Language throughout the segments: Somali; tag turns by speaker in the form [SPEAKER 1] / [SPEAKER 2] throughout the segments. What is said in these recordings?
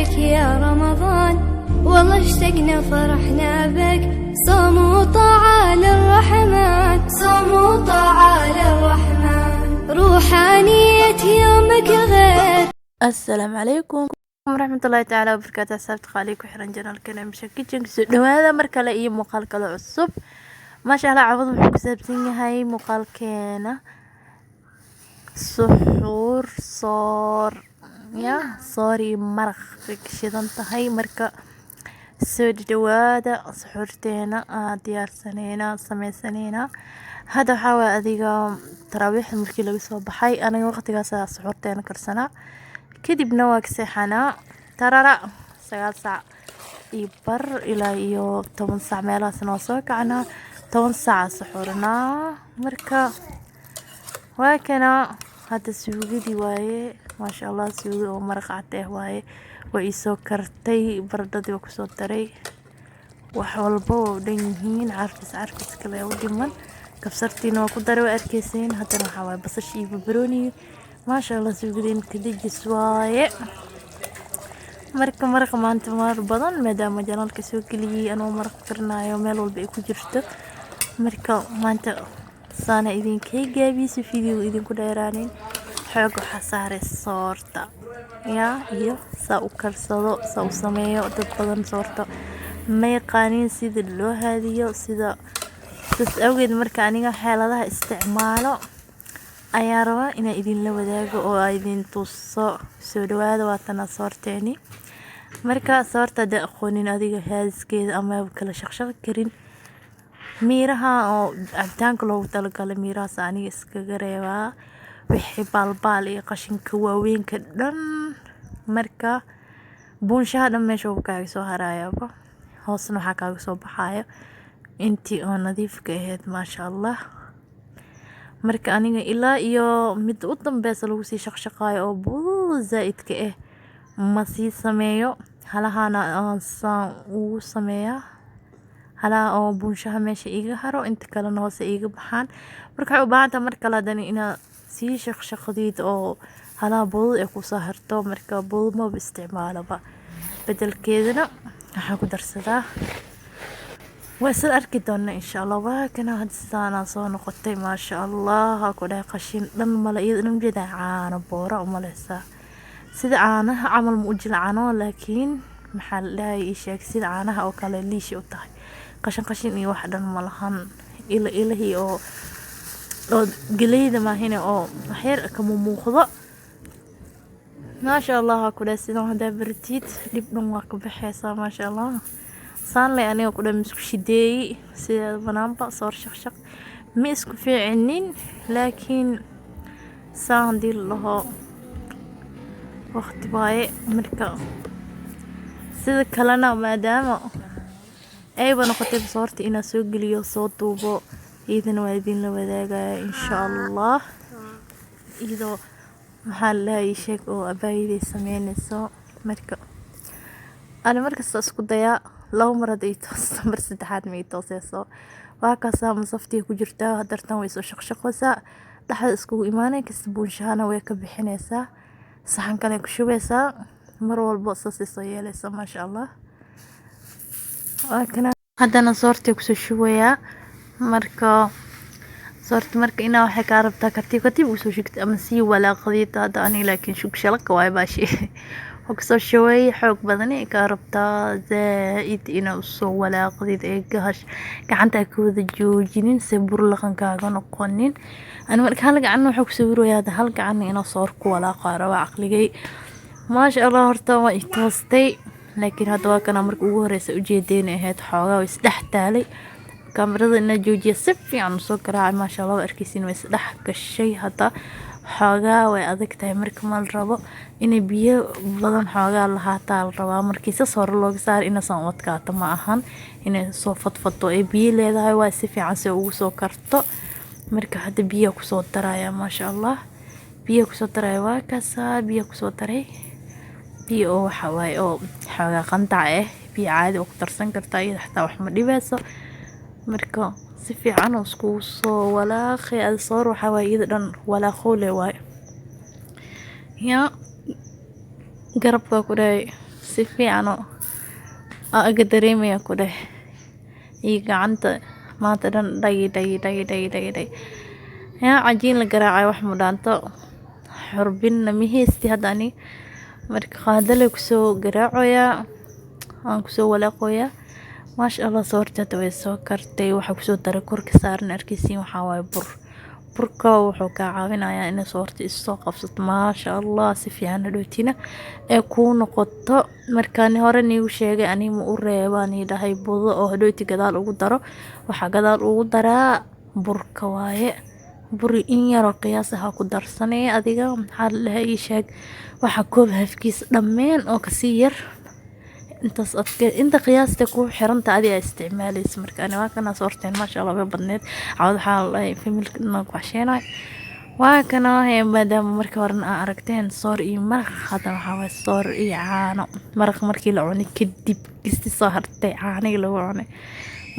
[SPEAKER 1] لك يا رمضان، والله اشتقنا فرحنا بك. صوم وطاعة للرحمن، صوم وطاعة للرحمن، روحانية يومك غير.
[SPEAKER 2] السلام عليكم ورحمة الله تعالى وبركاته. أصحابتي خاليك وحرن جنال كنا مشاكل جنكس هذا مركلة إيه مقال كلا عصب ما شاء الله. عوض وحب سابتين هاي مقال كينا سحور صار يا صاري مرخ شيطان هاي مركا سود دوادا سحورتينا ديار سنينا سمي سنينا. هذا حاول أديقا تراويح المشكلة لو يصوب بحي أنا وقتها سحورتينا كرسنا kadibna waa kaseexanaa tarara 9 saac iyo bar ilaa iyo 10 saac meelahaas noo soo kacnaa 10 saac suxurnaa. marka waa kana hadda suugadii waaye maasha Allah, suugo oo maraq cad ah waaye, way soo kartay baradadii waa kusoo daray wax walba oo dhan yihiin carfis kale oo dhiman kabsartiina waa ku daray waa arkayseen. haddana waxa waaye basasha iyo barbarooni maasha Allah suugadeen kadijis waaye. maraq maanta mar badan maadaama janaalka soo geliyay anoo maraq karnaayo meel walba ay ku jirto. marka maanta saana idinkay gaabiso video idinku dheeraanin xoog waxa saaray soorta iyo saa u karsado saa u sameeyo. dad badan soorta ma yaqaanin sida loo haadiyo sida awgeed marka aniga xeeladaha isticmaalo ayaa rabaa inaan idin la wadaago oo ay idin tuso. soo dhawaada waatana soorteeni. marka soorta da aqoonin adiga haaskeeda ama kala shaqshaq karin miiraha oo cabitaanka loogu talagalay miirahaas aniga iskaga reebaa wixii baalbaal iyo qashinka waaweynka dhan. marka buunshaha dhan meesha uu kaaga soo haraayaba hoosna waxaa kaaga soo baxayo intii oo nadiifka ahayd maasha Allah. marka aniga ilaa iyo mid u dambeys lagu sii shaqshaqaayo oo buu zaidka ah ma sii sameeyo. halahana saan ugu sameeyaa halaha oo buunshaha meesha iga haro inta kalena hoose iga baxaan. marka waxay u baahan tahay mar kale hadana inaad sii shaqshaqadiid oo halaha budud ay ku soo harto. marka budud ma isticmaalaba bedelkeedana waxaa ku darsadaa واسل أركي دونا إن شاء الله. وكنا هاد السنة صون قطي ما شاء الله هكذا قشين لما لقيت إنهم جدا عانى بورا وملسا سيد عانى عمل مؤجل عانى لكن محل لا يشيك سيد عانى أو كلا ليش وطاي قشين إيه واحدا ملهن إلا هي أو قليدة ما هنا أو حير كمموخضة ما شاء الله هكذا سيد هذا برتيت لبنان واقع بحيصة ما شاء الله. saan leh aniga ku dhamis ku shideeyay sida banaanba soor shaqshaq ma isku fiicinin laakiin saan dil laho waqti waaye. marka sida kalena maadaama ayba noqotay soorta inaan soo geliyo soo duubo idin waa idin la wadaagaya insha Allah. idoo maxaa la sheeg oo abaayday sameynayso. marka ana markasta isku dayaa لو مرض يتوسط مر سدحات ما يتوسيسو وهكذا مصفتي كجرتا هدرتان ويسو شقشق وسا لحد اسكو إيماني كسبون شهانا ويكا بحنيسا صحن كان يكشوبيسا مروا البوصة سياليسا ما شاء الله. وكنا هدانا صورتي كسو شوية مركا صورت مركا إنا وحي كاربتا كتيب وسو شكت أمسي ولا قضيت هذا أني لكن شوك شلق واي باشي وكسو شوي حوق بدني كاربتا زائد إنا وصو ولا قضيت إيقاش كعنتا كوذا جوجينين سيبور لغن كاغا نقونين. أنا مرك هلق عنو حوق سويرو هذا هلق عني إنا صوركو ولا قاروا عقلي ما شاء الله هرتا وإتوستي. لكن هذا كان مرك ووريس ujeedeen ahayd xoogaa way isdhex taalay kamarada ina joojiya si fiican soo garaacay ma sha Allah arkaysiin way isdhex gashay. hada xoogaa way adag tahay marka mal rabo in biyo badan xoogaa lahaata la rabaa markii si soo looga saar in san wadkaato ma ahan inay soo fadfado ay biyo leedahay waa si fiican si ugu soo karto. marka hada biyo ku soo daraya ma sha Allah biyo ku soo daraya waa kaasa biyo ku soo daray biyo waxa way oo xoogaa qandac ah biyo caadi oo ku darsan kartaa iyada xataa wax ma dhibayso. marka si fiican oo isku soo walaaqay ad soor waxa way iyada dhan walaaqo le way ya garabka ku dhaay si fiican oo aga dareemaya ku dheh iyo gacanta maanta dhan dhagi yaa cajiin la garaacay wax mudhaanto xurbinna miheysti hadda ani marka qaadale kusoo garaacoyaa aan kusoo walaaqoyaa maasha allah soorta way soo kartay waxa kusoo daray korka saaran arkaysiin waxaa waaye burka wuxuu ka caawinayaa in soorta isoo qabsato maasha allah si fiican dhootina ee ku noqoto markaan hore niigu sheegay anima u reebaan dhahay budo oo dhooti gadaal ugu daro waxa gadaal ugu daraa burka waaye buri in yar oo qiyaas ah ku darsanay adiga maxaa la ii sheeg waxa koob hafkiis dhameen oo kasii yar inta qiyaasta ku xiranta adiga isticmaalaysa marka ana waa kana soorteen maasha allah way badneed cawd waxa la familkana ku xasheenay waa kana maadaama marka horena aan aragteen soor iyo maraq hadda waxa way soor iyo caano maraq markii la cunay kadib isti soo hartay caaniga lagu cunay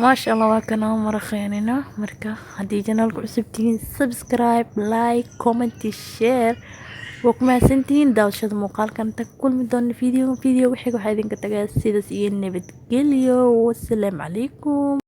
[SPEAKER 2] maasha allah waa kana maraqeenina marka haddii channelka cusub tihiin subscribe like comment share وكما سنتين داوشة مقال كانت كل مدون فيديو وحيقو حيدين كتاقات سيدس إيه نبت والسلام عليكم.